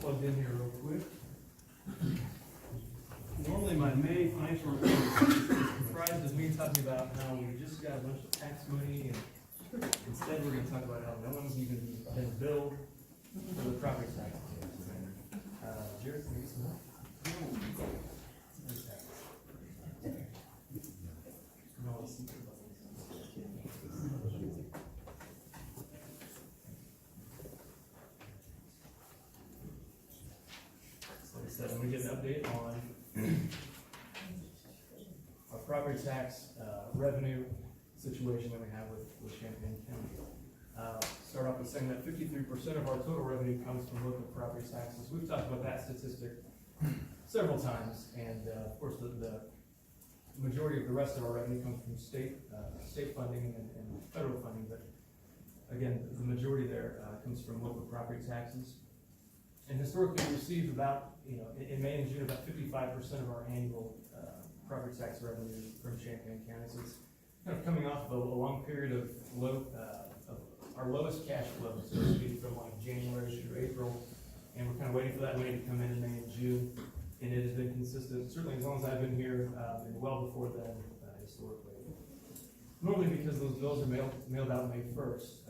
plugged in here real quick. Normally my May financial report is comprised of me talking about how we just got a bunch of tax money, and instead we're gonna talk about how no one's even been billed for the property tax. Jared, can you get some help? No, it's- So like I said, I'm gonna get an update on our property tax revenue situation that we have with Champaign County. Start off with saying that 53% of our total revenue comes from local property taxes. We've talked about that statistic several times, and of course the majority of the rest of our revenue comes from state funding and federal funding, but again, the majority there comes from local property taxes. And historically, we received about, in May and June, about 55% of our annual property tax revenue from Champaign County. So it's kind of coming off of a long period of our lowest cash flow, so to speak, from like January through April. And we're kind of waiting for that money to come in May and June. And it has been consistent, certainly as long as I've been here, and well before then, historically. Normally because those bills are mailed out May 1st.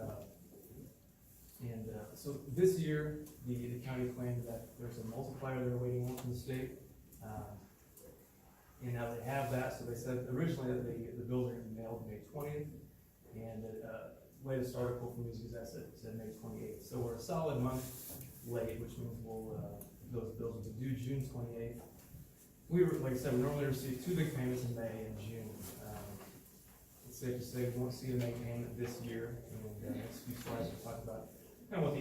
So this year, the county claimed that there's a multiplier they're waiting on from the state. And now they have that, so they said originally that the bills are going to be mailed May 20th, and the latest article from News Gazette said May 28th. So we're a solid month late, which means those bills will be due June 28th. Like I said, we normally receive two big payments in May and June. It's safe to say we won't see a May payment this year, and the next few slides we'll talk about kind of what the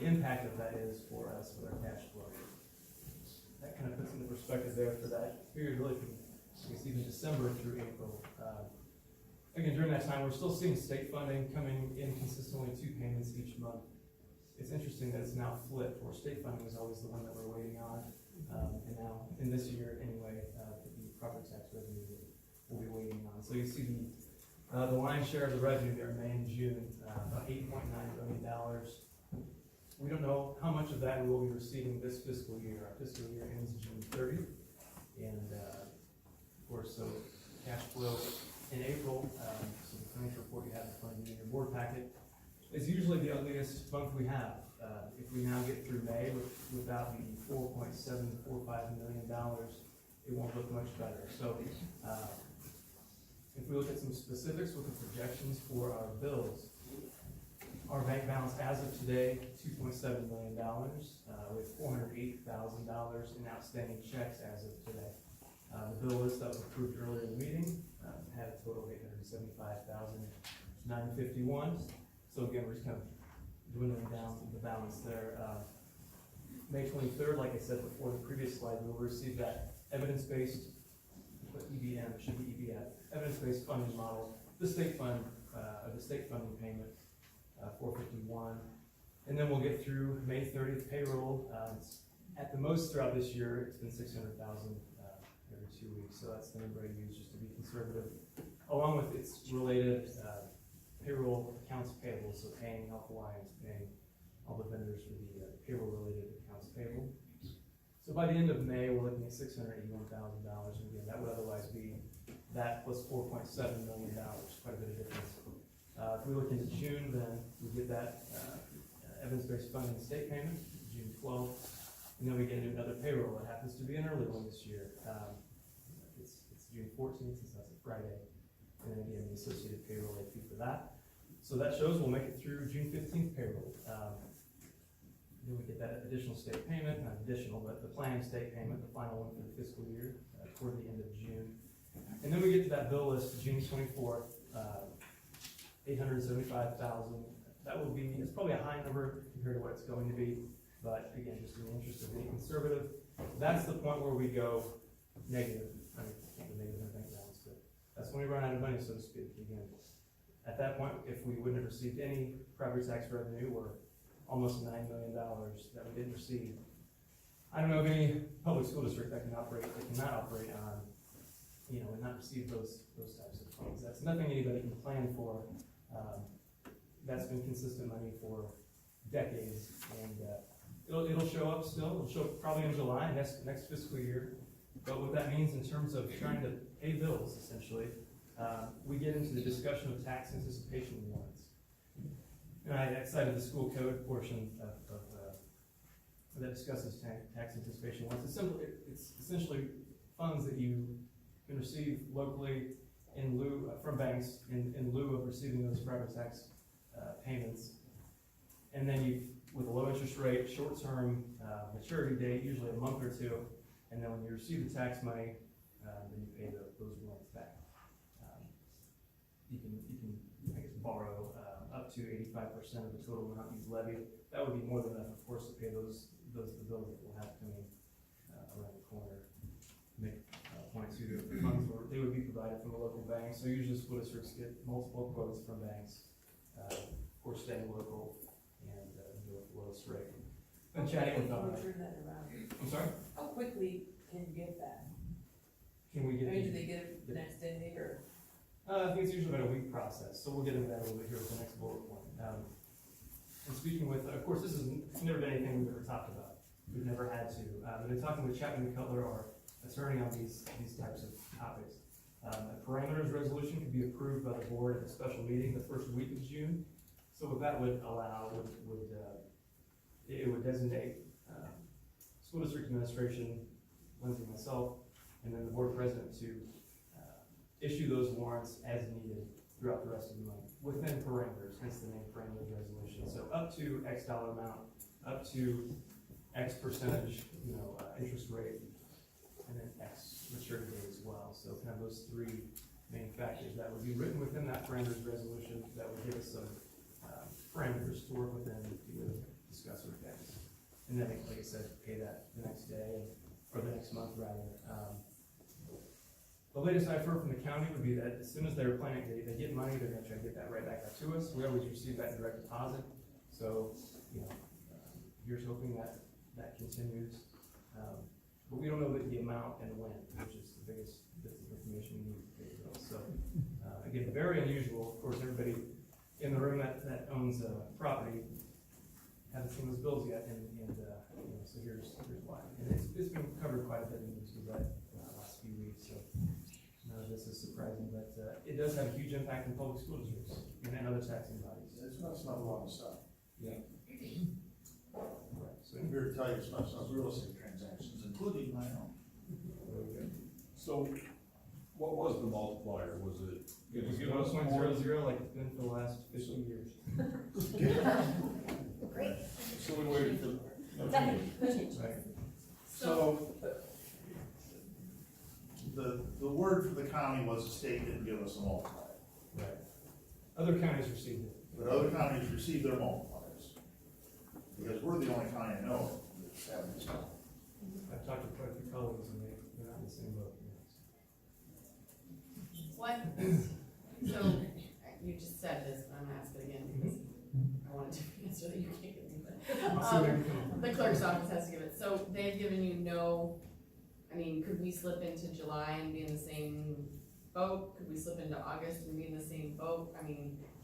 impact of that is for us with our cash flow. That kind of puts into perspective there for that period, really from even December through April. Again, during that time, we're still seeing state funding coming in consistently, 2 payments each month. It's interesting that it's now flipped, where state funding was always the one that we're waiting on, and now in this year anyway, the property tax revenue we'll be waiting on. So you see the lion's share of the revenue there in May and June, about $8.9 million. We don't know how much of that we will be receiving this fiscal year. Our fiscal year ends June 30th, and of course, so cash flow in April, so the financial report you have in front of you in your board packet, is usually the ugliest month we have. If we now get through May without the $4.745 million, it won't look much better. So if we look at some specifics with the projections for our bills, our bank balance as of today, $2.7 million, with $408,000 in outstanding checks as of today. The bill list that was approved earlier in the meeting had a total of $875,951. So again, we're just kind of dwindling down the balance there. May 23rd, like I said before, the previous slide, we'll receive that evidence-based, EBM, it should be EBF, evidence-based funding model, the state funding payment, 451. And then we'll get through May 30th payroll. At the most throughout this year, it's been 600,000 every 2 weeks. So that's the number I use just to be conservative, along with its related payroll accounts payable, so paying Health Alliance, paying all the vendors for the payroll-related accounts payable. So by the end of May, we're looking at $681,000, and again, that would otherwise be that plus $4.7 million, quite a bit of difference. If we look into June, then we get that evidence-based funding state payment, June 12th, and then we get another payroll. It happens to be an early one this year. It's June 14th, since that's a Friday. And then again, the associated payroll late fee for that. So that shows we'll make it through June 15th payroll. Then we get that additional state payment, not additional, but the planned state payment, the final one for the fiscal year, toward the end of June. And then we get to that bill list, June 24th, $875,000. That will be, it's probably a high number compared to what it's going to be, but again, just in the interest of being conservative, that's the point where we go negative. I mean, can't go negative in a bank balance, but that's when we run out of money, so to speak. Again, at that point, if we wouldn't have received any property tax revenue, or almost $9 million that we didn't receive, I don't know of any public school district that cannot operate on, and not receive those types of funds. That's nothing anybody can plan for. That's been consistent money for decades, and It'll show up still, it'll show up probably in July, next fiscal year. But what that means in terms of trying to pay bills, essentially, we get into the discussion of tax anticipation warrants. And I cited the school code portion of that discusses tax anticipation warrants. It's essentially funds that you can receive locally in lieu, from banks, in lieu of receiving those private tax payments. And then you, with a low interest rate, short-term maturity date, usually a month or two, and then when you receive the tax money, then you pay those warrants back. You can, I guess, borrow up to 85% of the total amount you've levied. That would be more than enough, of course, to pay the bills that we'll have coming around the corner. Make point two, the funds they would be provided from a local bank. So usually school districts get multiple quotes from banks, of course, staying local and do it the lowest rate. Been chatting with them. Turn that around. I'm sorry? How quickly can you get that? Can we get? I mean, do they get it the next day or? I think it's usually about a week process, so we'll get into that a little bit here with the next bullet point. And speaking with, of course, this has never been anything we've ever talked about. We've never had to. I've been talking with Chapman Cutler, our attorney, on these types of topics. A parameters resolution could be approved by the board at a special meeting the first week of June. So what that would allow it would designate school district administration, Lindsay, myself, and then the board president to issue those warrants as needed throughout the rest of the month, within parameters, hence the name parameters resolution. So up to X dollar amount, up to X percentage, interest rate, and then X maturity date as well. So kind of those three main factors that would be written within that parameters resolution that would give us some parameters to work within to discuss with banks. And then, like I said, pay that the next day, or the next month rather. The latest I've heard from the county would be that as soon as they're planning, they get money, they're gonna try to get that right back up to us. We always receive that in direct deposit. So, here's hoping that continues. But we don't know the amount and when, which is the biggest bit of information we need to pay bills. So, again, very unusual. Of course, everybody in the room that owns property haven't seen those bills yet, and so here's why. And it's been covered quite a bit in the news the last few weeks, so none of this is surprising, but it does have a huge impact in public school districts and other taxing bodies. It's messing up a lot of stuff. Yeah. Right. So I'm here to tell you, it's messing up real estate transactions, including my own. So, what was the multiplier? Was it? it was 1.00 like it's been for the last 15 years. Great. So we waited for. Right. So, the word for the county was the state didn't give us a multiplier. Right. Other counties received it. But other counties received their multipliers. Because we're the only county I know that's having this problem. I've talked to quite a few colleagues and they're not in the same boat. What, so, you just said this, but I'm gonna ask it again because I want a different answer that you can't give me, but. The clerk's office has to give it, so they've given you could we slip into July and be in the same boat? Could we slip into August and be in the same boat?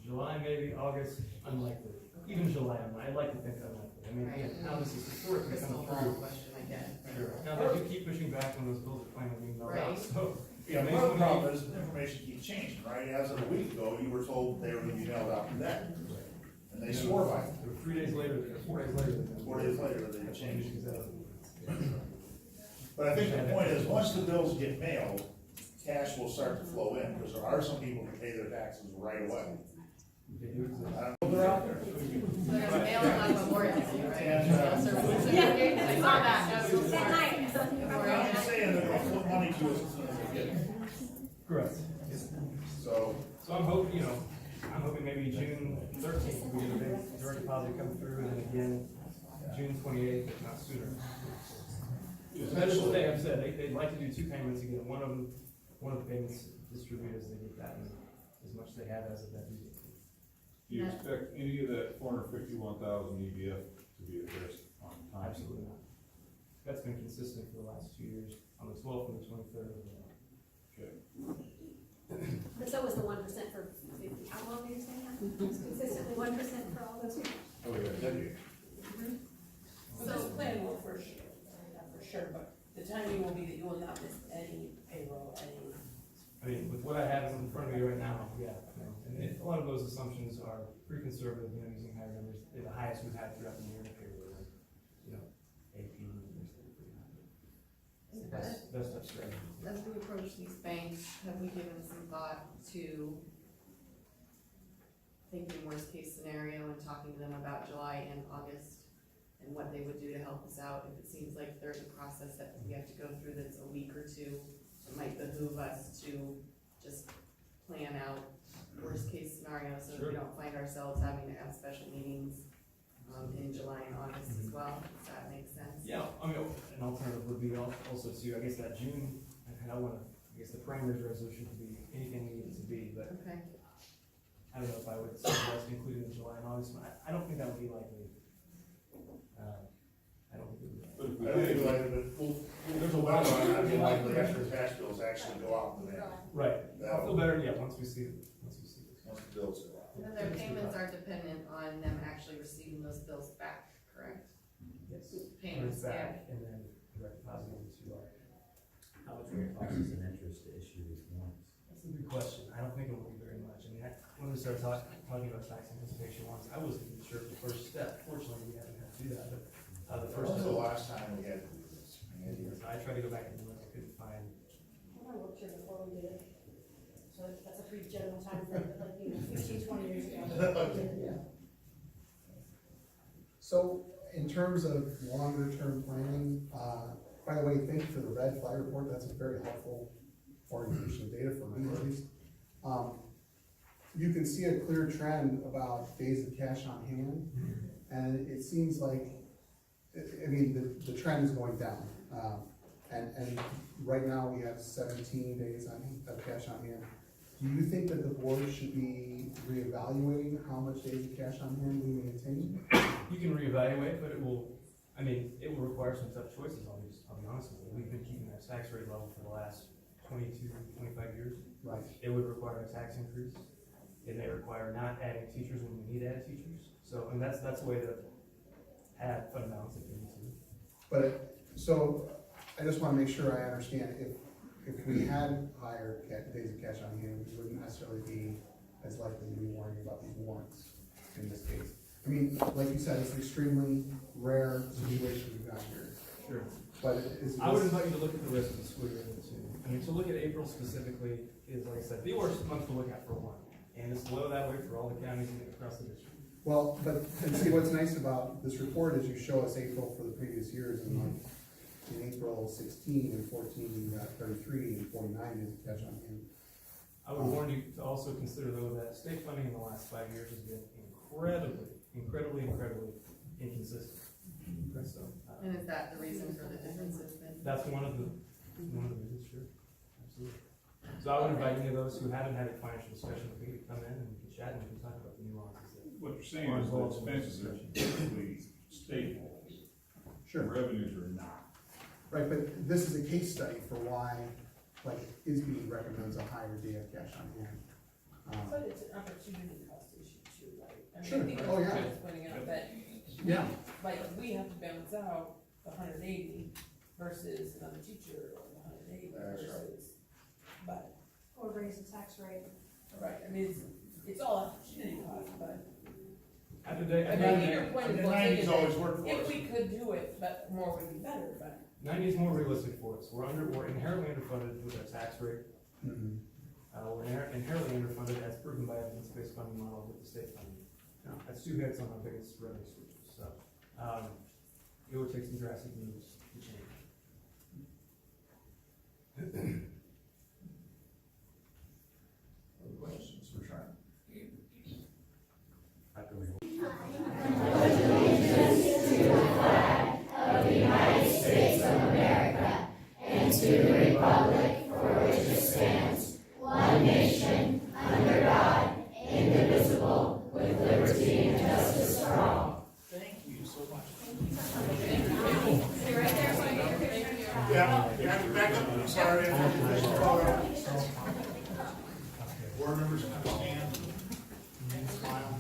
July, maybe, August, unlikely. Even July, I'd like to think unlikely. Again, how this is historically Crystal coming ball through. question I get. Sure. Now, they do keep pushing back when those bills are finally being mailed out, Right. so. Yeah, part of the problem is the information keeps changing, right? As of a week ago, you were told they were gonna be mailed out today. And they swore by it. 3 days later, 4 days later. 4 days later, they changed. Exactly. But I think the point is, once the bills get mailed, cash will start to flow in, because there are some people who pay their taxes right away. They do exist. I don't know, they're out there. So they're gonna mail them on Memorial Day, right? And, Mail services. I saw that. No, That night. I'm just saying that they'll flip money to us as soon as they get it. Correct. Yes. So, So I'm hoping maybe June 13th, we get a big direct deposit come through, and then again, June 28th, if not sooner. That's what they have said, they'd like to do 2 payments again, one of the payments distributed as they get that, and as much as they have as of that due date. Do you expect any of that 451,000 EBF to be addressed on time? Absolutely not. That's been consistent for the last 2 years, on the 12th and the 23rd of the month. Okay. But so was the 1% for 50, how long were you saying that? It's consistently 1% for all those years? Oh, yeah, that'd be. So timing will be that you will not miss any payroll, any. I mean, with what I have in front of me right now, yeah, no. And a lot of those assumptions are pretty conservative, you know, using higher numbers. They're the highest we've had throughout the year payroll, like, you know, AP numbers. Best of strategy. As we approach these banks, have we given some thought to thinking worst case scenario and talking to them about July and August and what they would do to help us out? If it seems like there's a process that we have to go through that's a week or two, it might behoove us to just plan out worst case scenarios so that we Sure. don't find ourselves having to have special meetings in July and August as well. Does that make sense? Yeah, I mean, an alternative would be also to, I guess, that June, and I wanna, I guess the parameters resolution could be anything we need it to be, but Okay. I don't know if I would suggest including the July and August, but I don't think that would be likely. I don't think it would. But if I think we it's like, but there's a lot on that, be likely after the tax bills actually go out in the mail. Right, I'll feel better, yeah, once we see it. Once the bills go out. And their payments are dependent on them actually receiving those bills back, correct? Yes. Payments, It's yeah. back, and then direct deposit into our. How much will it cost us in interest to issue these warrants? That's a good question. I don't think it will be very much. I mean, when we started talking about tax anticipation ones, I wasn't even sure of the first step. Fortunately, we haven't had to do that, but, the first When's the step. last time we had to do this? I tried to go back and look, I couldn't find. I worked here before we did it, so that's a pretty general time frame, but like, 15, 20 years ago. So, in terms of longer term planning, by the way, thank you for the red flag report, that's a very helpful orientation of data for me at least. You can see a clear trend about days of cash on hand, and it seems like, I mean, the trend is going down. And right now, we have 17 days of cash on hand. Do you think that the board should be reevaluating how much days of cash on hand we maintain? You can reevaluate, but it will require some tough choices, I'll be honest with you. We've been keeping our tax rate level for the last 22, 25 years. Right. It would require a tax increase. It may require not adding teachers when we need to add teachers. So, and that's a way to add fund balance if you need to. But, so, I just wanna make sure I understand, if we had higher days of cash on hand, we wouldn't necessarily be as likely to be worrying about these warrants in this case. I mean, like you said, it's an extremely rare situation we've got here, Sure. but it's. I would invite you to look at the rest of the school year too. I mean, to look at April specifically is, like I said, the worst month to look at for one. And it's low that way for all the counties across the district. Well, but, and see, what's nice about this report is you show us April for the previous years, and like, in April 16 and 14, you got 33 and 49 days of cash on hand. I would warn you to also consider though that state funding in the last 5 years has been incredibly inconsistent. So, And is that the reason for the differences then? that's one of the reasons, sure, absolutely. So I would invite any of those who haven't had a financial discussion with me to come in and we can chat and we can talk about the nuances. What you're saying is the expenses are typically stable, Sure. revenues are not. Right, but this is a case study for why, like, ISB recommends a higher day of cash on hand. But it's an opportunity cost issue too, right? I mean, Sure. I think Oh, that's yeah. what it's pointing out, that, Yeah. like, we have to balance out the 180 versus another teacher, or the 180 That's right. versus, but, Or raise the tax rate. right, I mean, it's all opportunity cost, but, At the day, I at mean, the your end, point And is the well taken, nineties always worked for if us. we could do it, but more would be better, but. 90 is more realistic for us. We're inherently underfunded with our tax rate. Mhm. We're inherently underfunded as proven by evidence-based funding model with the state funding. That's two hits on our biggest revenue switches, so, it would take some drastic moves to change. Other questions for Sean? How can we Thank you so much. Yeah, back up, I'm sorry. Board members, can I stand? Smile.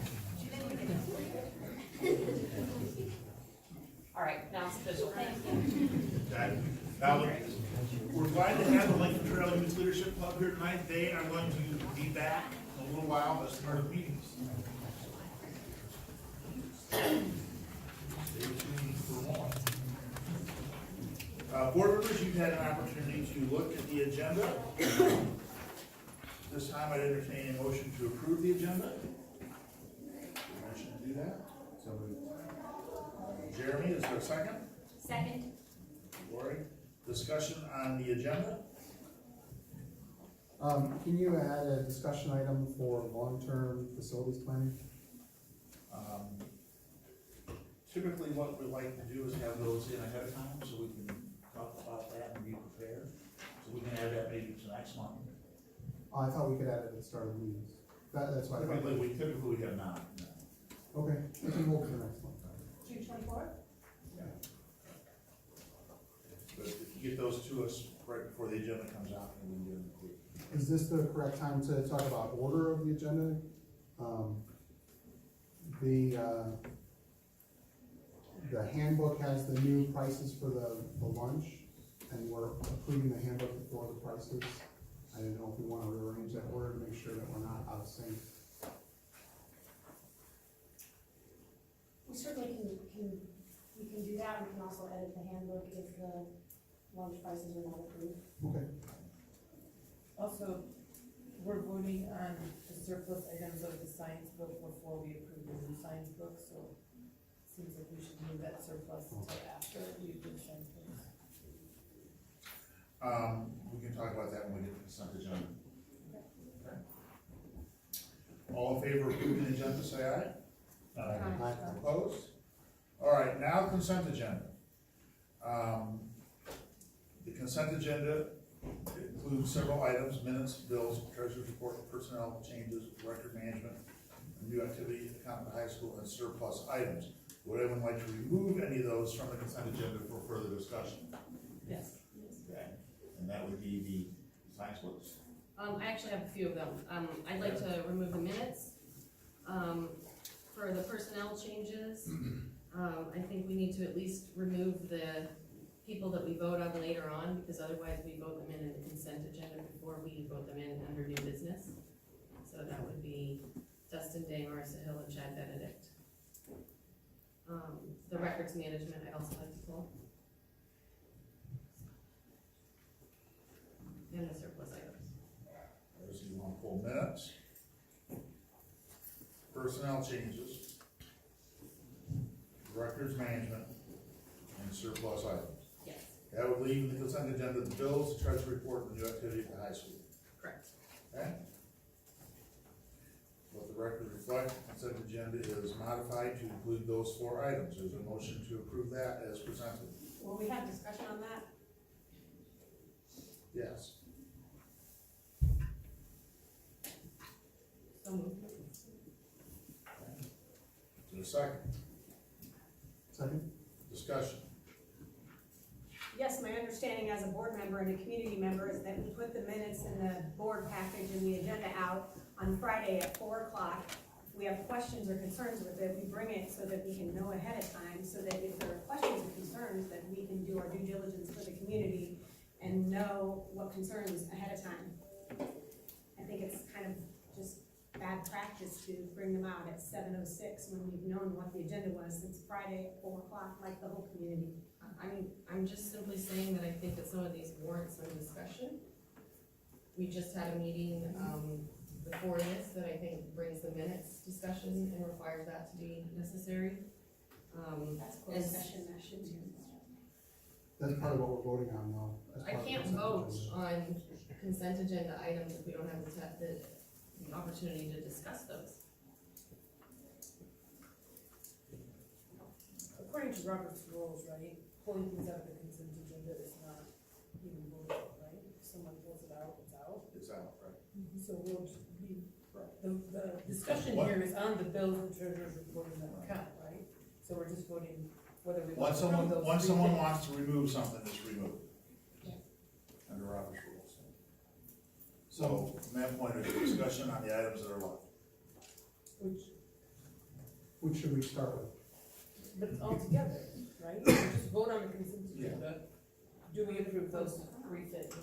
All right, now Hospital. Okay, now, we're glad to have the Lincoln Trail Youth Leadership Club here tonight. They are going to be back in a little while as part of meetings. Stay tuned for more. Board members, you've had an opportunity to look at the agenda. This time I'd entertain a motion to approve the agenda. Motion to do that? So moved. Jeremy, is there a second? Second. Lori, discussion on the agenda? Can you add a discussion item for long-term facilities planning? Typically, what we like to do is have those in ahead of time, so we can talk about that and be prepared. So we can add that maybe to next month. I thought we could add it at the start of the meetings. That's why I thought. Typically we have not, no. Okay, we can hold for the next one. June 24th? But if you get those to us right before the agenda comes out, then we can get them quick. Is this the correct time to talk about order of the agenda? The handbook has the new prices for the lunch, and we're approving the handbook before the prices. I didn't know if we wanna rearrange that order to make sure that we're not out of sync. We certainly we can do that, we can also edit the handbook if the lunch prices are not approved. Okay. Also, we're voting on the surplus items of the science book before we approve the new science book, so it seems like we should move that surplus until after we approve science books. We can talk about that when we get to the consent agenda. Okay. All in favor of approving the agenda, say aye. Aye. Opposed? All right, now consent agenda. The consent agenda includes several items, minutes, bills, treasurer's report, personnel changes, record management, new activity, account at the high school, and surplus items. Would anyone like to remove any of those from the consent agenda for further discussion? Yes. Okay, and that would be the science books. I actually have a few of them. I'd like to remove the minutes. For the personnel changes, I think we need to at least remove the people that we vote on later on, because otherwise we vote them in the consent agenda before we vote them in under new business. So that would be Dustin Day, Marissa Hill, and Chad Benedict. The records management, I'd also like to pull. And the surplus items. There's you want to pull minutes. Personnel changes. Records management. And surplus items. Yes, That would leave in the consent agenda the bills, the treasury report, and the new activity at the high school. correct. Okay? Let the record reflect, the consent agenda is modified to include those 4 items. There's a motion to approve that as presented. Will we have discussion on that? Yes. So moved. Is there a second? Second? Discussion. Yes, my understanding as a board member and a community member is that we put the minutes in the board package and the agenda out on Friday at 4 o'clock. If we have questions or concerns with it, we bring it so that we can know ahead of time, so that if there are questions or concerns, that we can do our due diligence for the community and know what concerns ahead of time. I think it's kind of just bad practice to bring them out at 7:06 when we've known what the agenda was since Friday at 4 o'clock, like the whole community. I'm just simply saying that I think that some of these warrant some discussion. We just had a meeting, before this that I think brings the minutes discussion and requires that to be necessary. That's closed As- session, that should be. That's part of what we're voting on now. as I part of the can't consent vote agenda. on consent agenda items if we don't have the opportunity to discuss those. According to Robert's rules, right, pulling things out of the consent agenda is not even voted on, right? If someone pulls it out, it's out. It's out, right? So we'll just be, the discussion here is on the bills and treasurer's report and the account, right? So we're just voting whether we. Once want to approve those someone three things. wants to remove something, it's removed. Yeah. Under Robert's rules. So, from that point, there's a discussion on the items that are left. Which, Which should we start with? but all together, right? Just vote on the consent agenda. Do we approve those three things?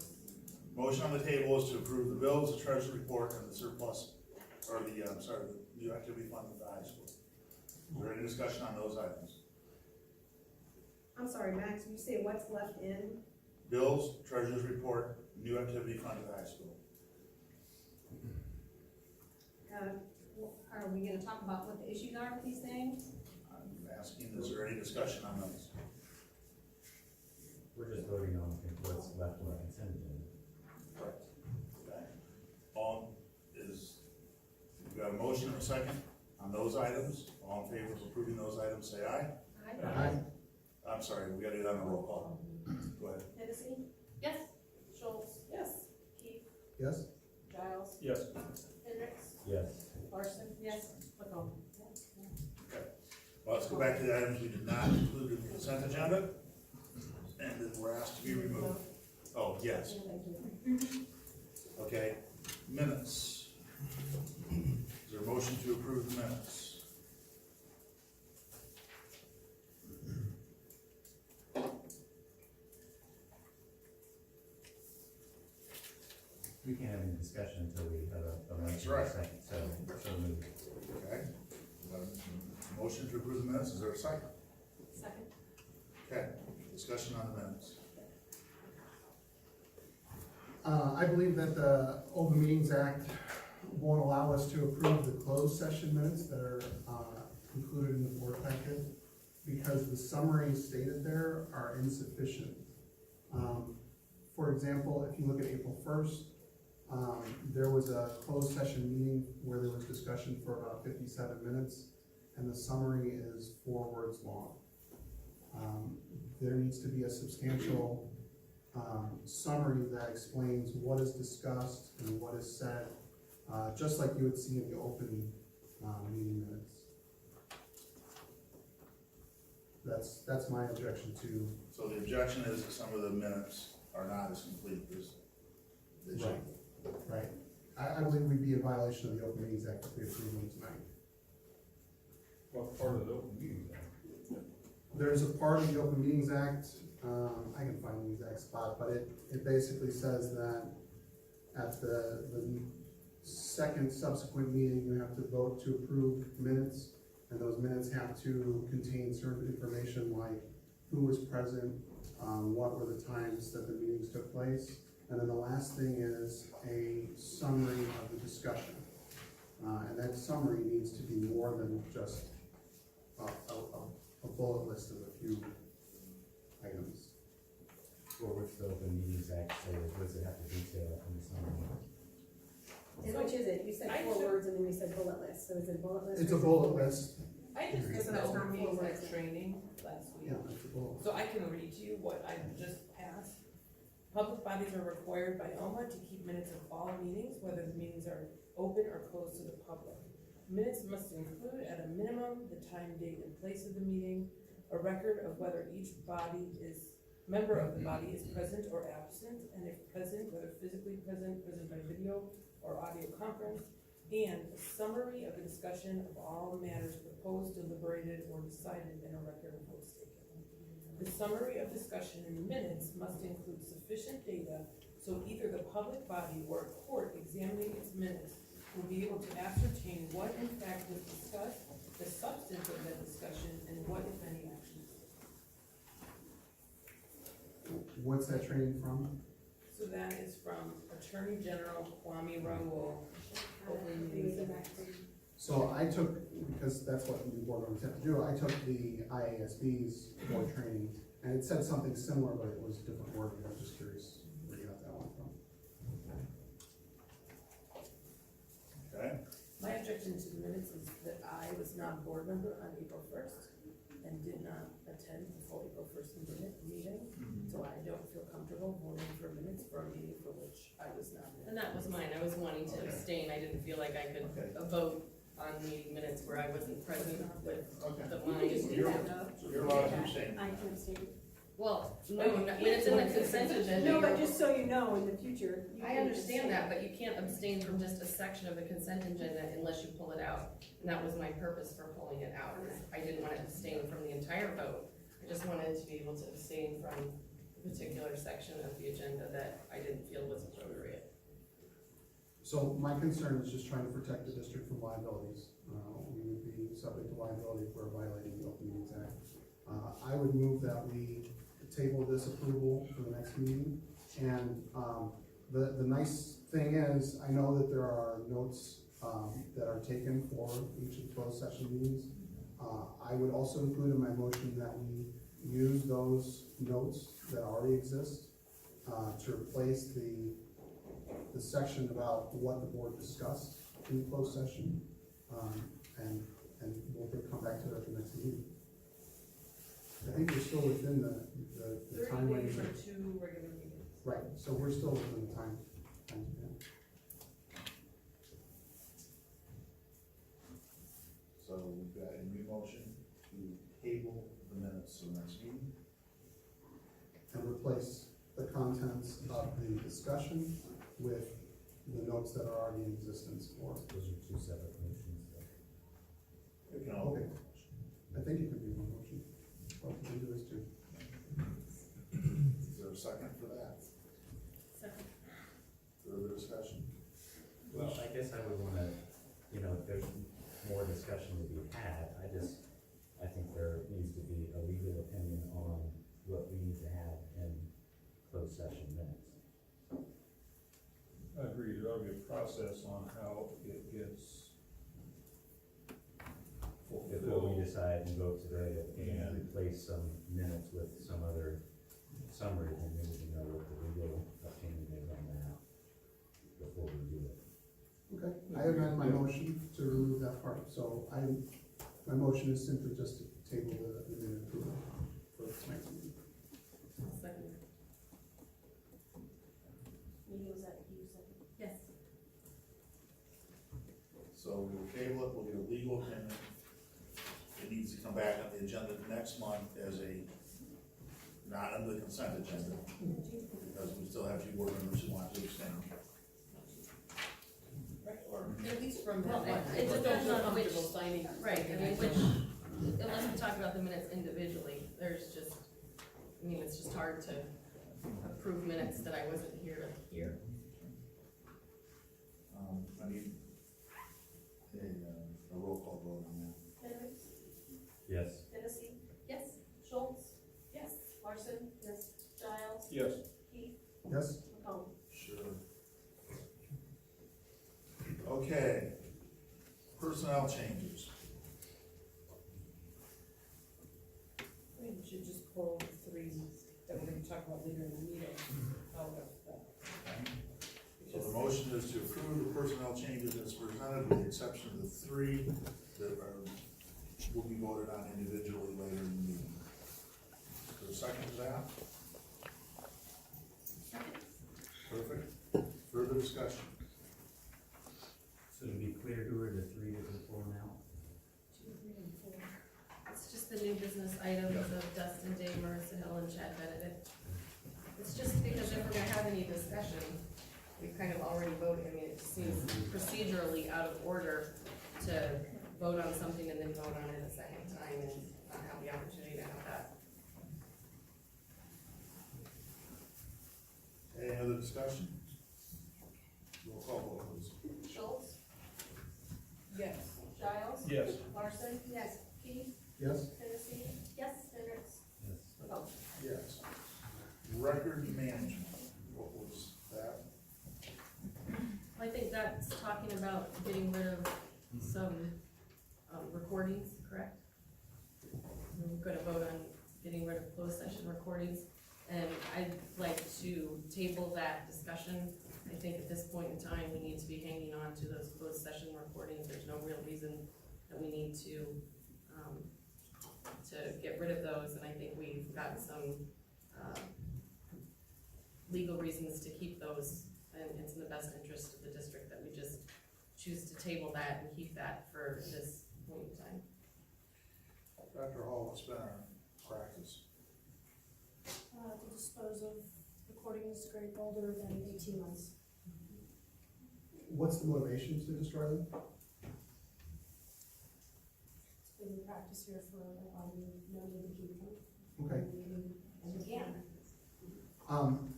Motion on the table is to approve the bills, the treasury report, and the surplus, or the, the new activity fund at the high school. Is there any discussion on those items? I'm sorry, Max, you say what's left in? Bills, treasurer's report, new activity fund at the high school. Are we gonna talk about what the issues are with these things? I'm asking, is there any discussion on those? We're just voting on what's left on the consent agenda. Correct. Okay. We've got a motion and a second on those items. All in favor of approving those items, say aye. Aye. I'm sorry, we gotta do that on a roll call. Go ahead. Hennessy? Yes. Schultz? Yes. Keith? Yes? Giles? Yes. Hendricks? Yes. Larson? Yes. McComb? Okay. Well, let's go back to the items we did not include in the consent agenda, and that were asked to be removed. Oh, yes. Okay, minutes. Is there a motion to approve the minutes? We can't have any discussion until we have a motion. That's right. Second, so moved. Okay. Motion to approve the minutes, is there a second? Second. Okay, discussion on the minutes. I believe that the Open Meetings Act won't allow us to approve the closed session minutes that are included in the board packet because the summaries stated there are insufficient. For example, if you look at April 1st, there was a closed session meeting where there was discussion for about 57 minutes, and the summary is 4 words long. There needs to be a substantial summary that explains what is discussed and what is said, just like you would see in the open meeting minutes. That's my objection to. So the objection is that some of the minutes are not as complete as they should. Right. I believe we'd be in violation of the Open Meetings Act if we approve them tonight. What part of the open meetings act? There's a part of the Open Meetings Act, I can find the exact spot, but it basically says that at the second subsequent meeting, you have to vote to approve minutes, and those minutes have to contain certain information like who was present, what were the times that the meetings took place, and then the last thing is a summary of the discussion. And that summary needs to be more than just a bullet list of a few items. Or which the Open Meetings Act says, what does it have to detail in the summary? And which is it? You said 4 words and then you said bullet list, so is it bullet list? It's a bullet list. I just did So the that's open not meetings forward. act training last week. Yeah, it's a bullet. So I can read to you what I just passed. Public bodies are required by OMA to keep minutes of all meetings, whether the meetings are open or closed to the public. Minutes must include at a minimum the time, date, and place of the meeting, a record of whether each member of the body is present or absent, and if present, whether physically present by video or audio conference, and a summary of the discussion of all matters proposed, deliberated, or decided in a record of votes taken. The summary of discussion in minutes must include sufficient data so either the public body or a court examining its minutes will be able to ascertain what in fact was discussed, the substance of that discussion, and what, if any, actions. What's that training from? So that is from Attorney General Kwame Raoul. Open Meetings Act. So I took, because that's what the board members have to do, I took the IASB's board training, and it said something similar, but it was a different word, I was just curious where you got that one from. Okay, My objection to the minutes is that I was not a board member on April 1st and did not attend the full April 1st meeting, so I don't feel comfortable voting for minutes for a meeting for which I was not there. And that was mine, I was wanting to abstain, I didn't feel like I could Okay. vote on meeting minutes where I wasn't present with okay. the You can just mind. do that though. So you're allowed to abstain. I can abstain. Well, no, minutes in the consent agenda. No, but just so you know, in the future. you I can understand abstain. that, but you can't abstain from just a section of the consent agenda unless you pull it out. And that was my purpose for pulling it out, is I didn't want to abstain from the entire vote. I just wanted to be able to abstain from a particular section of the agenda that I didn't feel was appropriate. So my concern is just trying to protect the district from liabilities. We would be subject to liability if we're violating the Open Meetings Act. I would move that we table this approval for the next meeting. And, the nice thing is, I know that there are notes, that are taken for each of the closed session meetings. I would also include in my motion that we use those notes that already exist, to replace the section about what the board discussed in the closed session. And we'll come back to it at the next meeting. I think we're still within the time 30 range. days for 2 regular meetings. Right, so we're still within the time span. So we've got a new motion to table the minutes to the next meeting. And replace the contents of the discussion with the notes that are already in existence for. Those are two separate motions, so. We can all. Okay. I think it could be one motion. Well, we can do this too. Is there a second for that? Second. Further discussion? Well, I guess I would wanna, if there's more discussion to be had, I think there needs to be a legal opinion on what we need to have in closed session minutes. I agree, there ought to be a process on how it gets Before fulfilled. we decide and vote today Yeah. and replace some minutes with some other summary, then we need to know what the legal opinion is on that before we do it. Okay, I amend my motion to remove that part, so my motion is simply just to table the minute approval for this next meeting. Second. Maybe was that you said? Yes. So we'll table it, we'll get a legal opinion. It needs to come back on the agenda next month as not on the consent agenda, because we still have a few board members who want to abstain. Or at least from Well, that one. it depends on which, Comfortable signing. right, I mean, unless we talk about the minutes individually, it's just hard to approve minutes that I wasn't here to hear. I need a roll call vote on that. Hendricks, Yes. Hennessy, Yes. Schultz, Yes. Larson, yes, Giles, Yes. Keith, Yes? McComb. Sure. Okay. Personnel changes. I think we should just pull the 3 that we're gonna talk about later in the meeting out of that. So the motion is to approve the personnel changes as presented, with the exception of the 3 that will be voted on individually later in the meeting. Is there a second to that? Perfect. Further discussion? So to be clear, who are the three that we're pulling out? 2, 3, and 4. It's just the new business items of Dustin Day, Marissa Hill, and Chad Benedict. It's just because if we're gonna have any discussion, we've kind of already voted, I mean, it just seems procedurally out of order to vote on something and then vote on it a second time and not have the opportunity to have that. Any other discussion? Roll call vote, please. Schultz, Yes. Giles, Yes. Larson, yes, Keith, Yes? Hennessy, yes, Hendricks, Yes. McComb. Yes. Record management, what was that? I think that's talking about getting rid of some recordings, correct? We're gonna vote on getting rid of closed session recordings, and I'd like to table that discussion. I think at this point in time, we need to be hanging on to those closed session recordings. There's no real reason that we need to get rid of those, and I think we've got some legal reasons to keep those, and it's in the best interest of the district that we just choose to table that and keep that for this point in time. Dr. Hall, what's been our practice? To dispose of recordings great older than 18 months. What's the motivation to destroy them? It's been in practice here for a while, we know we keep them. Okay. And we can.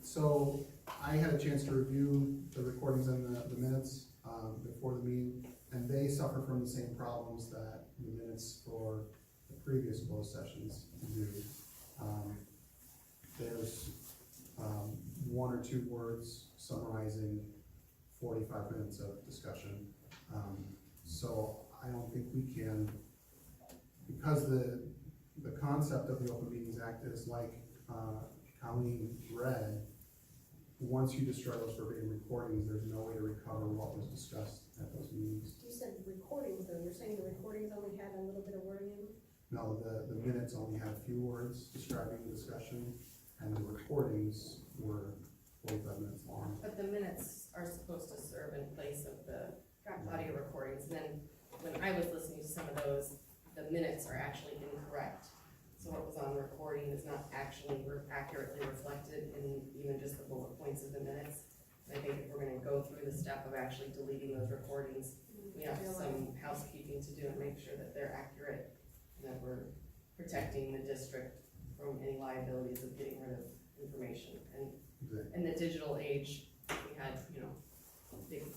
So I had a chance to review the recordings and the minutes, before the meeting, and they suffer from the same problems that the minutes for the previous closed sessions do. There's, one or two words summarizing 45 minutes of discussion. So I don't think we can, because the concept of the Open Meetings Act is like, Colleen read, once you destroy those verbatim recordings, there's no way to recover what was discussed at those meetings. You said recordings though, you're saying the recordings only had a little bit of wording in them? No, the minutes only had a few words describing the discussion, and the recordings were 45 minutes long. But the minutes are supposed to serve in place of the audio recordings, and then when I was listening to some of those, the minutes are actually incorrect. So what was on the recording is not actually accurately reflected in even just the bullet points of the minutes. And I think if we're gonna go through the step of actually deleting those recordings, we have some housekeeping to do and make sure that they're accurate, and that we're protecting the district from any liabilities of getting rid of information. And in the digital age, we had, big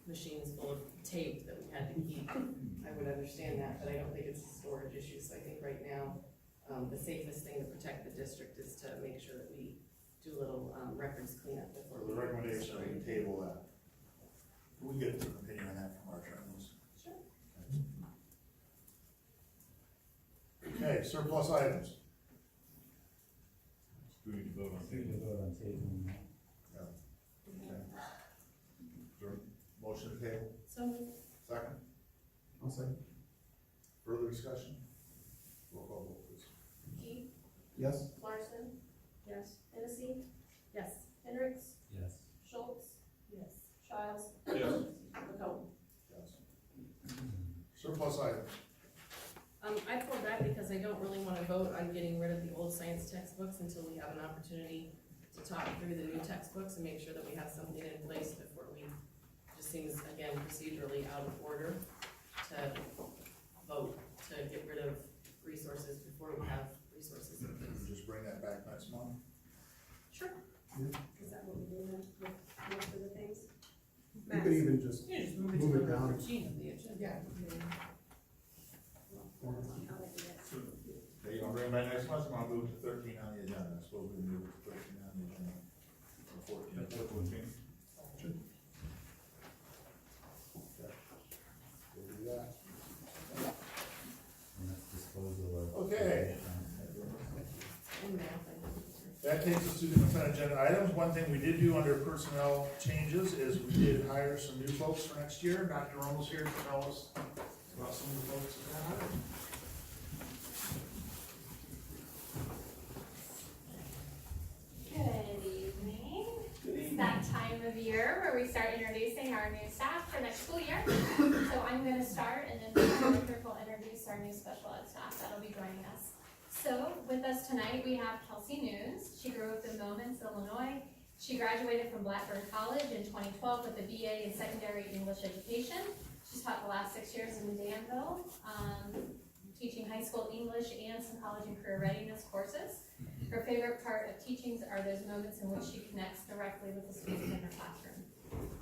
machines full of tape that we had to keep. I would understand that, but I don't think it's a storage issue, so I think right now, the safest thing to protect the district is to make sure that we do a little, records cleanup before So we. the recommendation, we can table that. We get an opinion on that from our attorneys. Sure. Okay, surplus items. Do we need to vote on We table? can vote on tabling that. Is there a motion to table? So, Second? I'll say, Further discussion? Roll call vote, please. Key, yes? Larson, Yes. Hennessy, yes. Hendricks, Yes. Schultz, Yes. Childs, Yes. McComb. Yes. Surplus items. I pulled that because I don't really wanna vote on getting rid of the old science textbooks until we have an opportunity to talk through the new textbooks and make sure that we have something in place before we, just seems, again, procedurally out of order to vote to get rid of resources before we have resources in place. Just bring that back next month. Sure. Is that what we do with most of the things? You could even just You just move to it number down. 13 of the agenda. Yeah. I'll let you guys. Okay, you gonna bring it back next month, I'm gonna move it to 13 on the agenda, I suppose we move it to 13 on the agenda. Or 14. 14. Okay. We'll do that. And that's disposal of. Okay. And math, I think. That takes us to the consent agenda items. One thing we did do under personnel changes is we did hire some new folks for next year. Dr. Romel's here to tell us about some of the folks that got hired. Good evening. It's that time of year where we start introducing our new staff for next school year. So I'm going to start, and then Dr. Rickert will introduce our new special ed staff that'll be joining us. So with us tonight, we have Kelsey News. She grew up in Mahomet, Illinois. She graduated from Blackburn College in 2012 with a BA in secondary English education. She's taught the last 6 years in Danville, teaching high school English and some college and career readiness courses. Her favorite part of teachings are those moments in which she connects directly with the students in her classroom.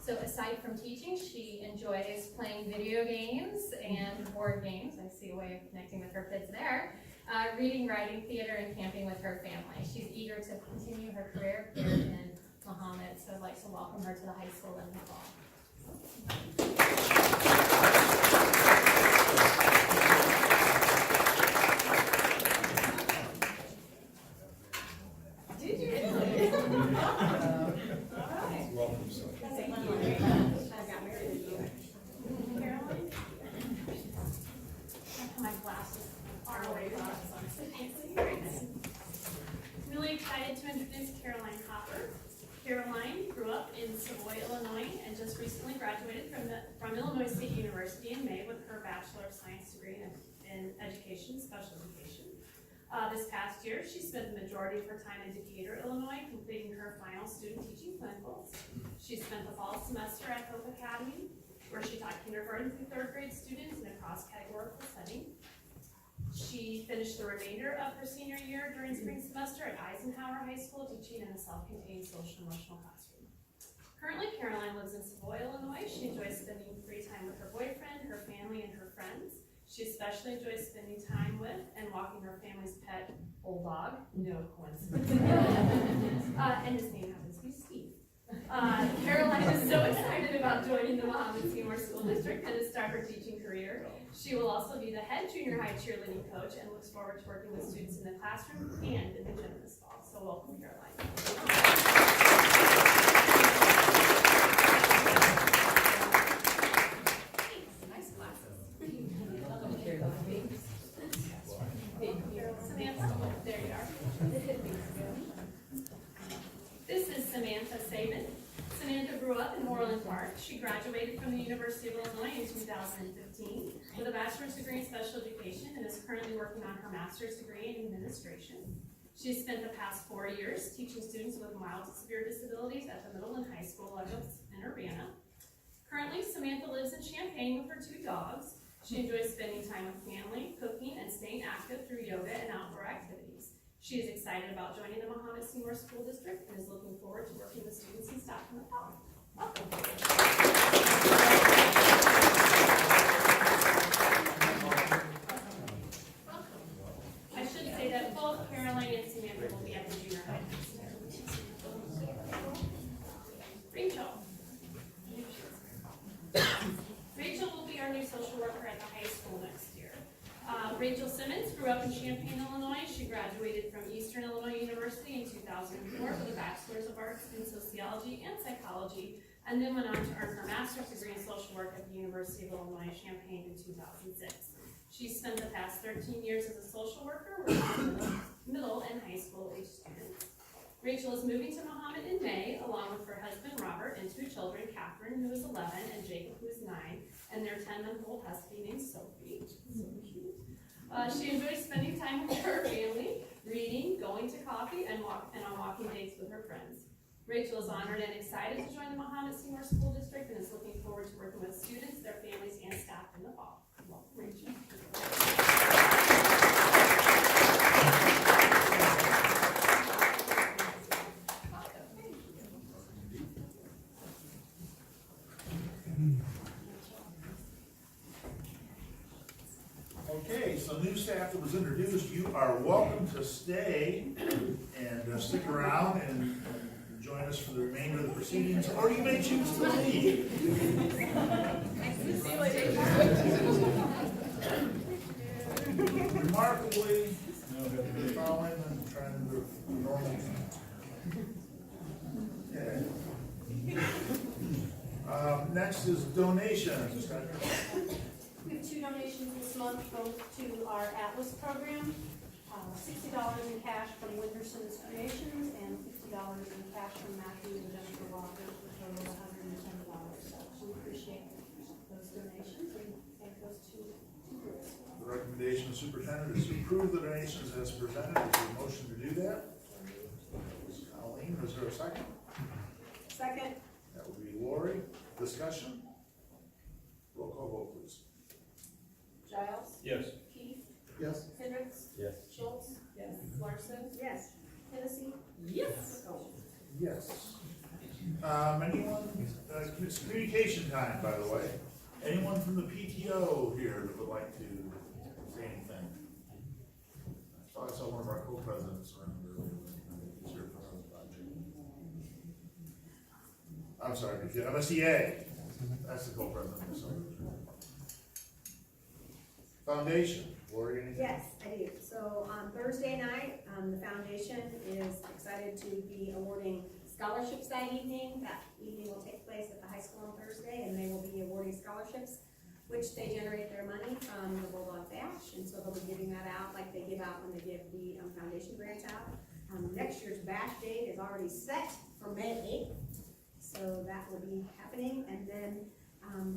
So aside from teaching, she enjoys playing video games and board games. I see a way of connecting with her kids there. Reading, writing, theater, and camping with her family. She's eager to continue her career here in Mahomet, so I'd like to welcome her to the high school in the fall. Did you really? Welcome, sir. I got married in June. Caroline? I have my glasses far away from us. Really excited to introduce Caroline Hopper. Caroline grew up in Savoy, Illinois, and just recently graduated from Illinois State University in May with her Bachelor of Science degree in Education, Special Education. This past year, she spent the majority of her time in Decatur, Illinois, completing her final student teaching clinicals. She spent the fall semester at Hope Academy, where she taught kindergarten through third grade students in a cross-categorical setting. She finished the remainder of her senior year during spring semester at Eisenhower High School, teaching in a self-contained social emotional classroom. Currently, Caroline lives in Savoy, Illinois. She enjoys spending free time with her boyfriend, her family, and her friends. She especially enjoys spending time with and walking her family's pet bulldog, no coincidence. And his name happens to be Steve. Caroline is so excited about joining the Mahomet Seymour School District and to start her teaching career. She will also be the head junior high cheerleading coach and looks forward to working with students in the classroom and in the gym this fall. So welcome, Caroline. Nice glasses. Samantha, there you are. This is Samantha Saban. Samantha grew up in Moreland Park. She graduated from the University of Illinois in 2015 with a bachelor's degree in special education and is currently working on her master's degree in administration. She has spent the past 4 years teaching students with mild to severe disabilities at the middle and high school levels in Urbana. Currently, Samantha lives in Champaign with her 2 dogs. She enjoys spending time with family, cooking, and staying active through yoga and outdoor activities. She is excited about joining the Mahomet Seymour School District and is looking forward to working with students and staff in the fall. Welcome. I should say that both Caroline and Samantha will be at the junior high next year. Rachel. Rachel will be our new social worker at the high school next year. Rachel Simmons grew up in Champaign, Illinois. She graduated from Eastern Illinois University in 2004 with a Bachelor's of Arts in Sociology and Psychology, and then went on to earn her master's degree in social work at the University of Illinois Champaign in 2006. She spent the past 13 years as a social worker working with middle and high school age students. Rachel is moving to Mahomet in May, along with her husband Robert and 2 children, Catherine, who is 11, and Jacob, who is 9, and their 10-month-old husky named Sophie. So cute. She enjoys spending time with her family, reading, going to coffee, and on walking dates with her friends. Rachel is honored and excited to join the Mahomet Seymour School District and is looking forward to working with students, their families, and staff in the fall. Welcome, Rachel. Okay, so new staff that was introduced, you are welcome to stay and stick around and join us for the remainder of the proceedings, or you may choose to leave. Remarkably, following and trying to do normal. Okay. Next is donations. We have 2 donations this month, both to our Atlas program, $60 in cash from Winterson's Creations and $50 in cash from Matthew and Jennifer Walker, for a total of $110. So we appreciate those donations and thank those two groups. The recommendation of superintendent is to approve the donations as presented. Is there a motion to do that? Colleen, is there a second? Second. That would be Lori. Discussion? Roll call vote, please. Giles? Yes. Keith? Yes? Hendricks? Yes. Schultz? Yes. Larson? Yes. Hennessy? Yes. Yes. Anyone, it's communication time, by the way. Anyone from the PTO here that would like to say anything? I thought I saw one of our co-presidents around earlier. He's here for our budget. I'm sorry, MSEA. That's the co-president, I'm sorry. Foundation, Lori, anything? Yes, I do. So on Thursday night, the foundation is excited to be awarding scholarships that evening. That evening will take place at the high school on Thursday, and they will be awarding scholarships, which they generate their money from the Bulldog Bash, and so they'll be giving that out like they give out when they give the foundation grants out. Next year's bash date is already set for May 8th, so that will be happening. And then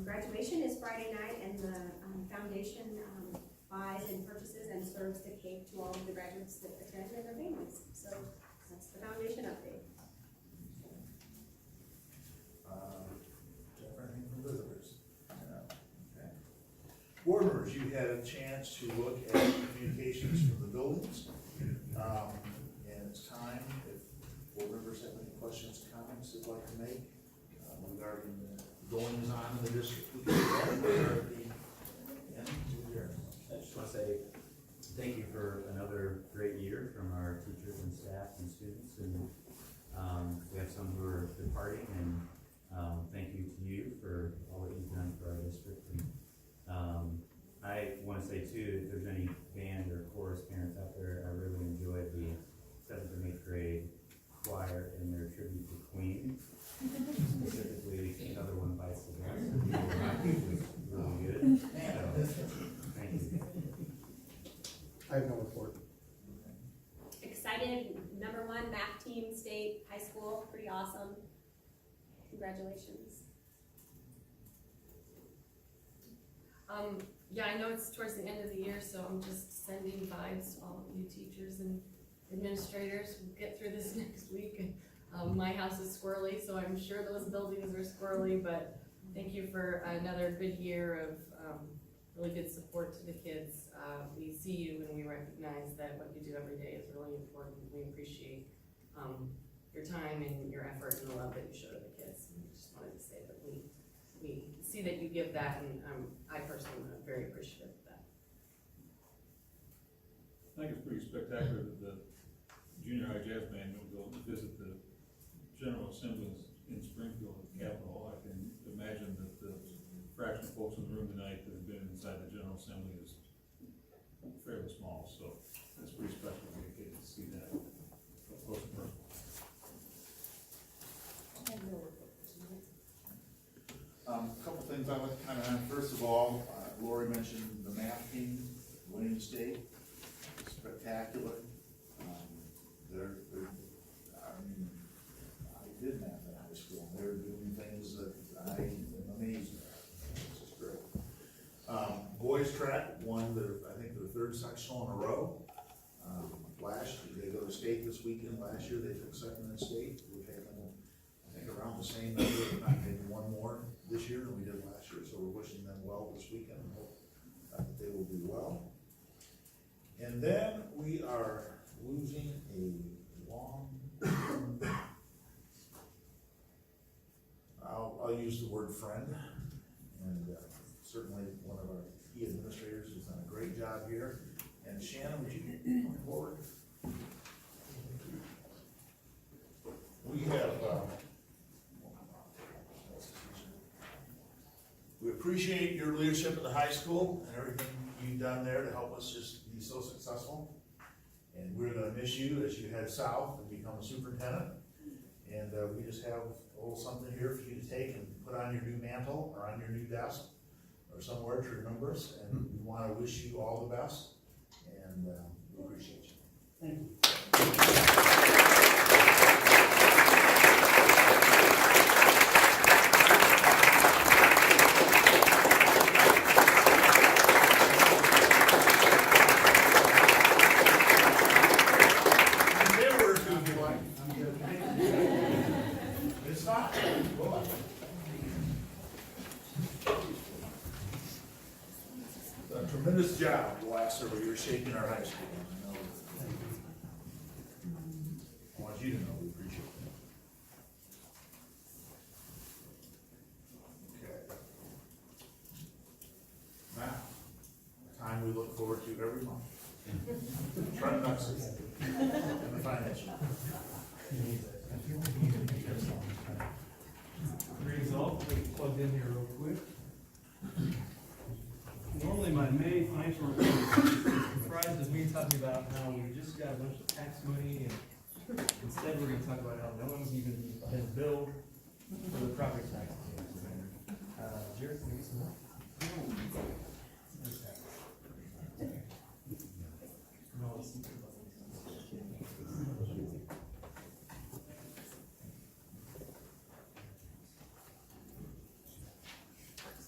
graduation is Friday night, and the foundation buys and purchases and serves the cake to all of the graduates that attend and their families. So that's the foundation update. Anything from visitors? No. Okay. Board members, you had a chance to look at communications from the buildings. And it's time, if board members have any questions, comments they'd like to make, regarding the goings on in the district. We can do that. We're at the end of the year. I just wanna say thank you for another great year from our teachers and staff and students, and, we have some who are departing, and, thank you to you for all that you've done for our district. And, I wanna say too, if there's any band or chorus parents out there, I really enjoyed the 7th and 8th grade choir in their tribute to Queen. Specifically, Another One Bites the Dust. It was really good. So, thank you. I have no report. Excited, #1 math team, state, high school, pretty awesome. Congratulations. Yeah, I know it's towards the end of the year, so I'm just sending vibes to all of you teachers and administrators. We'll get through this next week. My house is squirrely, so I'm sure those buildings are squirrely, but thank you for another good year of, really good support to the kids. We see you and we recognize that what you do every day is really important. We appreciate, your time and your effort and the love that you show to the kids. And I just wanted to say that we see that you give that, and, I personally am very appreciative of that. I think it's pretty spectacular that the junior high jazz band will go visit the General Assembly in Springfield at Capitol. I can imagine that the fraction of folks in the room tonight that have been inside the General Assembly is fairly small, so it's pretty special to get kids to see that up close and personal. A couple things I'd like to comment on. First of all, Lori mentioned the math team winning state. Spectacular. I did math in high school. They're doing things that I am amazed at. This is great. Boys track won I think their 3rd sectional in a row. Last year, they go to state this weekend. Last year, they took 2nd in state. We've had them, I think, around the same number, if not maybe one more this year than we did last year. So we're wishing them well this weekend and hope that they will do well. And then we are losing a long, I'll use the word friend, and certainly one of our key administrators has done a great job here. And Shannon, would you come forward? We have, we appreciate your leadership at the high school and everything you've done there to help us just be so successful. And we're gonna miss you as you head south and become a superintendent. And we just have a little something here for you to take and put on your new mantle or on your new desk or somewhere to remember us. And we wanna wish you all the best, and we appreciate you. Thank you. Tremendous job the last several years shaping our high school. I want you to know we appreciate that. Okay. Now, a time we look forward to every month. Trent Nuxley and the finance. Greetings all, let me plug in here real quick. Normally my May financial report is comprised of me talking about how we just got a bunch of tax money, and instead we're gonna talk about how no one's even been billed for the property tax. Jared, can you get some more? No, it's-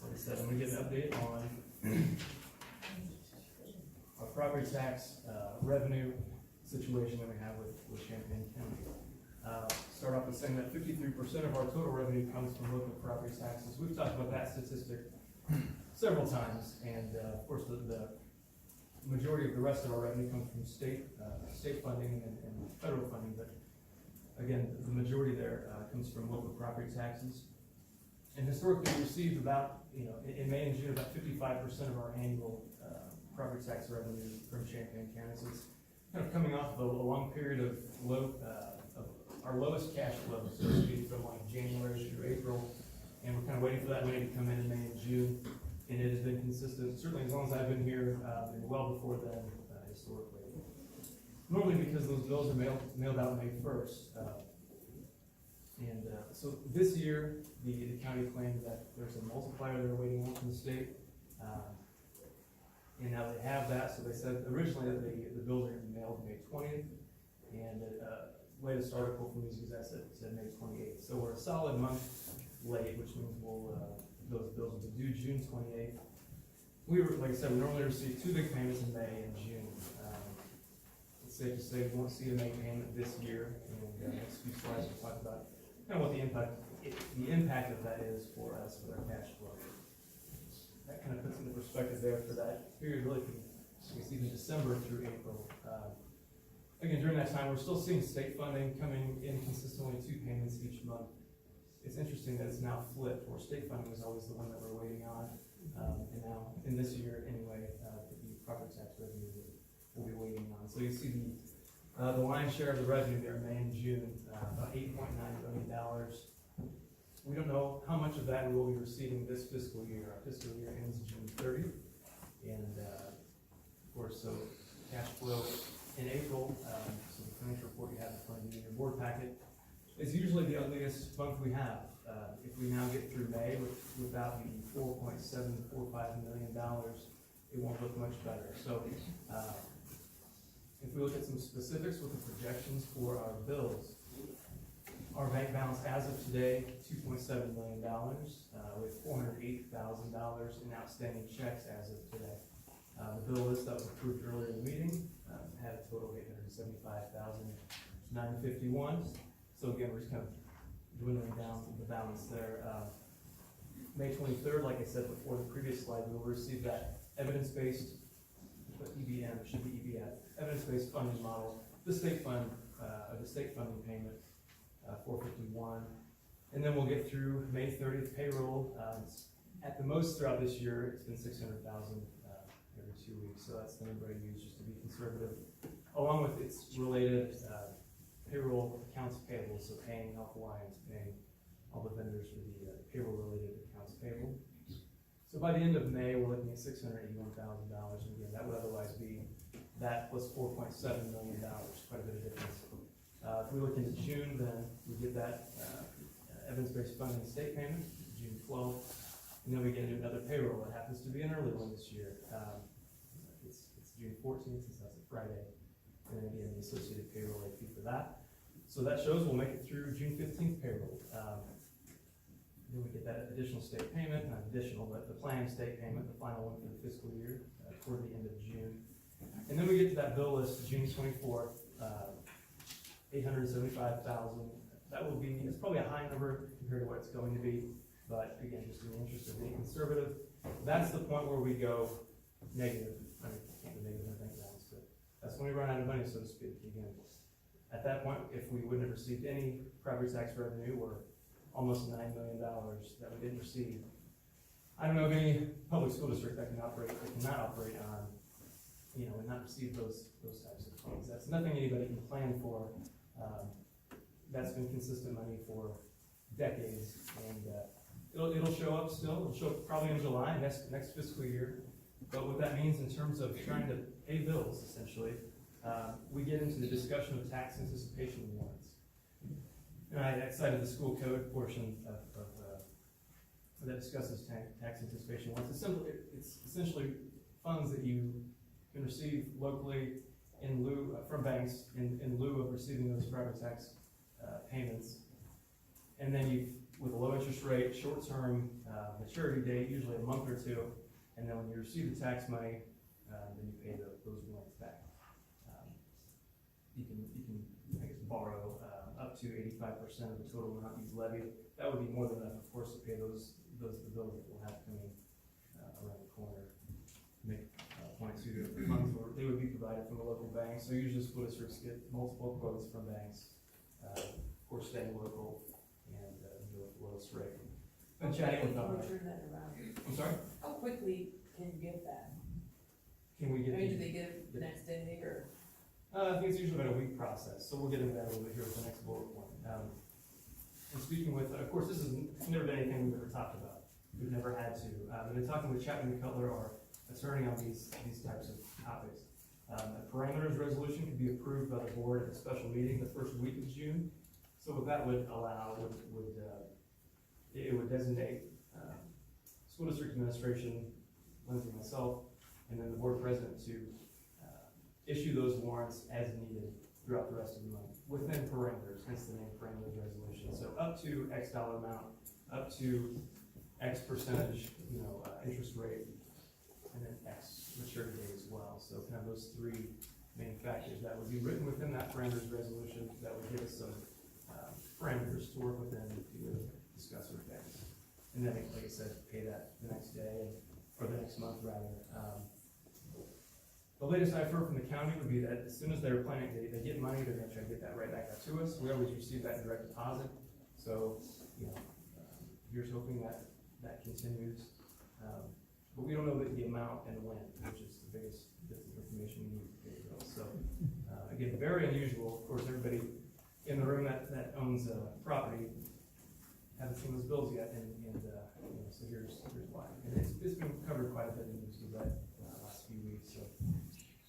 Like I said, I'm gonna get an update on our property tax, revenue situation that we have with Champaign County. Start off with saying that 53% of our total revenue comes from local property taxes. We've talked about that statistic several times, and, of course, the majority of the rest of our revenue comes from state funding and federal funding, but again, the majority there, comes from local property taxes. And historically, we received about, in May and June, about 55% of our annual, property tax revenue from Champaign County. So it's kind of coming off of a long period of our lowest cash flow, so to speak, from like January through April. And we're kind of waiting for that money to come in May and June. And it has been consistent, certainly as long as I've been here, and well before then, historically. Normally because those bills are mailed out May 1st. So this year, the county claimed that there's a multiplier they're waiting on from the state. And now they have that, so they said originally that the bills are going to be mailed May 20th. And latest article from News Gazette said May 28th. So we're a solid month late, which means those bills will be due June 28th. Like I said, we normally receive 2 big payments in May and June. It's safe to say we won't see a May payment this year. And the next few slides will talk about kind of what the impact of that is for us with our cash flow. That kind of puts into perspective there for that period, really from even December through April. Again, during that time, we're still seeing state funding coming in consistently, 2 payments each month. It's interesting that it's now flipped, where state funding was always the one that we're waiting on. And now, in this year anyway, the property tax revenue we'll be waiting on. So you see the lion's share of the revenue there, May and June, about $8.9 million. We don't know how much of that we will be receiving this fiscal year. Our fiscal year ends June 30th. And of course, so cash flow in April, so the financial report you have in front of you in your board packet, is usually the ugliest month we have. If we now get through May without the $4.745 million, it won't look much better. So if we look at some specifics with the projections for our bills, our bank balance as of today, $2.7 million, with $408,000 in outstanding checks as of today. The bill list that was approved earlier in the meeting had a total of $875,951. So again, we're just kind of dwindling down the balance there. May 23rd, like I said before the previous slide, we will receive that evidence-based, EBM, it should be EBF, evidence-based funding model, the state funding payment, 451. And then we'll get through May 30th payroll. At the most throughout this year, it's been $600,000 every 2 weeks. So that's the number I use just to be conservative, along with its related payroll accounts payable, so paying Health Alliance, paying all the vendors for the payroll-related accounts payable. So by the end of May, we're looking at $681,000, and again, that would otherwise be that plus $4.7 million, quite a bit of difference. If we look into June, then we get that evidence-based funding state payment, June 12th, and then we get into another payroll. It happens to be an early one this year. It's June 14th, since that's a Friday. And then again, the associated payroll late fee for that. So that shows we'll make it through June 15th payroll. Then we get that additional state payment, not additional, but the planned state payment, the final one for the fiscal year, toward the end of June. And then we get to that bill list, June 24th, $875,000. That will be, it's probably a high number compared to what it's going to be, but again, just in the interest of being conservative, that's the point where we go negative. I mean, can't go negative in bank balance, but that's when we run out of money, so to speak. Again, at that point, if we wouldn't have received any property tax revenue, or almost $9 million that we didn't receive, I don't know of any public school district that cannot operate on, and not receive those types of funds. That's nothing anybody can plan for. That's been consistent money for decades, and it'll show up still. It'll show up probably in July, next fiscal year. But what that means in terms of trying to pay bills, essentially, we get into the discussion of tax anticipation warrants. And I cited the school code portion that discusses tax anticipation warrants. It's essentially funds that you can receive locally in lieu from banks in lieu of receiving those private tax payments. And then with a low interest rate, short-term maturity date, usually a month or two, and then when you receive the tax money, then you pay those warrants back. You can I guess, borrow up to 85% of the total amount you've levied. That would be more than enough, of course, to pay the bills that we'll have coming around corner, make points to the funds, or they would be provided from a local bank, so usually school districts get multiple quotes from banks, of course staying local, and, do the lowest rate. Been chatting with them. Turn that around. I'm sorry? How quickly can you get that? Can we I get? mean, do they get it the next day or? I think it's usually about a week process, so we'll get into that a little bit here with the next bullet point. And speaking with, of course, this has never been anything we've ever talked about. We've never had to. I've been talking with Chapman and Cutler, our attorney, on these types of topics. A parameters resolution can be approved by the board at a special meeting the first week of June. So what that would allow it would designate, school district administration, Lindsay, myself, and then the board president to issue those warrants as needed throughout the rest of the month, within parameters, hence the name parameters resolution. So up to X dollar amount, up to X percentage, interest rate, and then X maturity date as well. So kind of those three main factors that would be written within that parameters resolution that would give us some parameters to work within to discuss with banks. And then, like I said, pay that the next day, or the next month rather. The latest I've heard from the county would be that as soon as they're planning, they get money, they're gonna try to get that right back out to us. We always receive that in direct deposit. So, here's hoping that continues. But we don't know the amount and when, which is the biggest bit of information we need to pay the bills. So, again, very unusual. Of course, everybody in the room that owns property haven't seen those bills yet, and so here's why. And it's been covered quite a bit in the news the last few weeks, so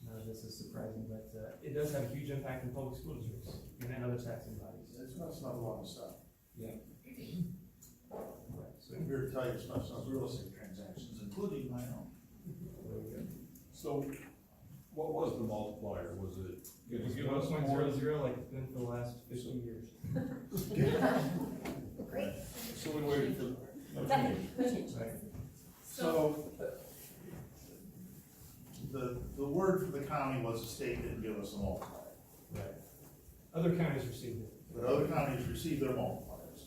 none of this is surprising, but it does have a huge impact in public school districts and other taxing bodies. It's not a lot of stuff. Yeah. Right, so I'm here to tell you it's not some real estate transactions, including my own. there we go. So, what was the multiplier? Was it? It was 1.00 like it's been for the last 50 years. Great. So we waited for. Right. So, the word for the county was the state didn't give us a multiplier, Right. Other counties received it. but other counties received their multipliers.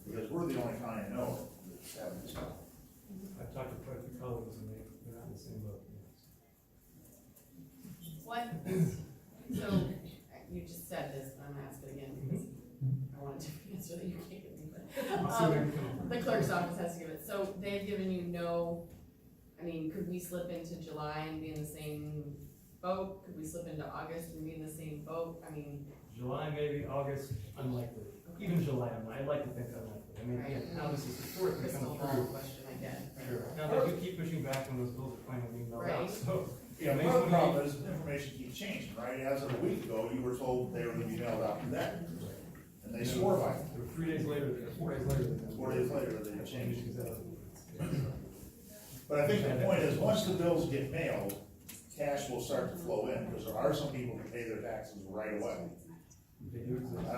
Because we're the only county I know that's having this problem. I've talked to quite a few colleagues and they're not in the same boat. What, so, you just said this, but I'm gonna ask it again, because I want a different answer that you can't give me, but. The clerk's office has to give it, so they've given you could we slip into July and be in the same boat? Could we slip into August and be in the same boat? July, maybe, August, unlikely. Even July, I'd like to think unlikely. Again, how this is support can Crystal come ball through. question again. Sure. Now, they do keep pushing back when those bills are finally being mailed out, Right. so. Yeah, part of the problem is information keeps changing, right? As of a week ago, you were told they were gonna be mailed out today. And they swore by it. 3 days later, 4 days later. 4 days later, they changed. Because But I think the point is, once the bills get mailed, cash will start to flow in, because there are some people who pay their taxes right away. they do exist.